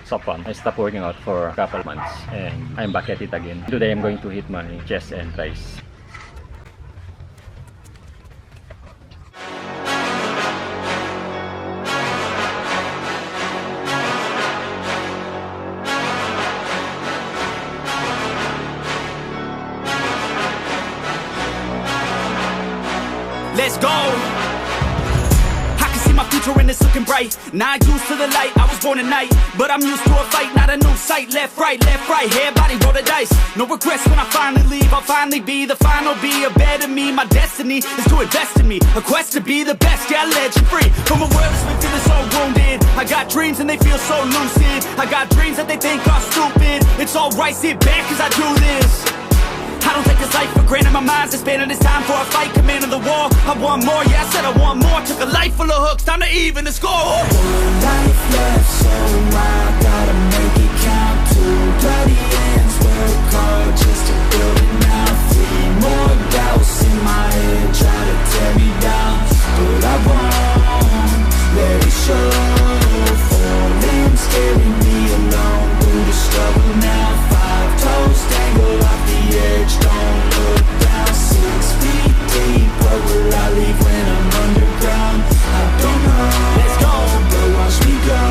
so fun. I stopped working out for a couple months and I'm back at it again. Today I'm going to hit my chest and thighs. Let's go. I can see my future and it's looking bright. Not used to the light, I was born at night, but I'm used to a fight, not a new sight. Left, right, head, body, roll the dice. No regrets when I finally leave. I'll finally be the final, be a better me. My destiny is to invest in me, a quest to be the best. Yeah, I let you free from a world that's been feeling so wounded. I got dreams and they feel so lucid. I got dreams that they think are stupid. It's alright, sit back cause I do this. I don't take this life for granted, my mind's expanding. It's time for a fight, commanding the war. I want more, yeah, I said I want more. Took a life full of hooks, time to even the score. One life left, so I gotta make it count. Two bloody ends, work hard just to build it now. Three more doubts in my head, try to tear me down, but I won't let it show. Falling, scaring me alone through the struggle now. 5 toes dangle off the edge, don't look down. 6 feet deep, what will I leave when I'm underground? I don't know. Let's go, but watch me go.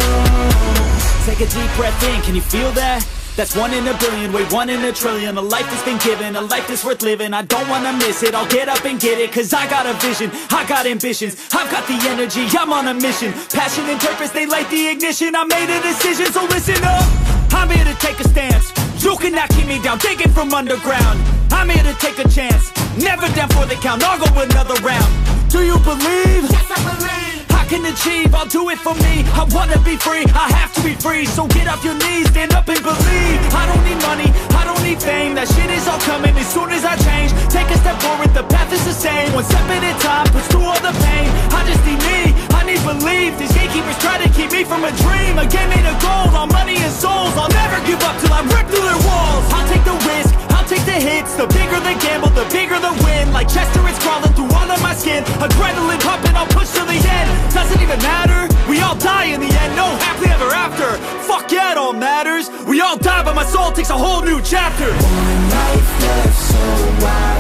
take a deep breath in, can you feel that? That's 1 in a billion, wait, 1 in a trillion. A life that's been given, a life that's worth living. I don't wanna miss it, I'll get up and get it. Cause I got a vision, I got ambitions, I've got the energy, I'm on a mission. Passion and purpose, they light the ignition. I made a decision, so listen up. I'm here to take a stance. You cannot keep me down, digging from underground. I'm here to take a chance, never down for the count. I'll go another round. Do you believe? Yes, I believe. I can achieve, I'll do it for me. I wanna be free, I have to be free. So get off your knees, stand up and believe. I don't need money, I don't need fame. That shit is all coming as soon as I change. Take a step forward, the path is the same. 1 step at a time, push through all the pain. I just need me, I need belief. These gatekeepers try to keep me from a dream. A game made of gold, all money and souls. I'll never give up till I rip through their walls. I'll take the risk, I'll take the hits. The bigger the gamble, the bigger the win. Like Chester, it's crawling through all of my skin. Adrenaline pumping, I'll push to the end. Doesn't even matter, we all die in the end. No happily ever after, fuck yeah, it all matters. We all die but my soul takes a whole new chapter. One life left, so why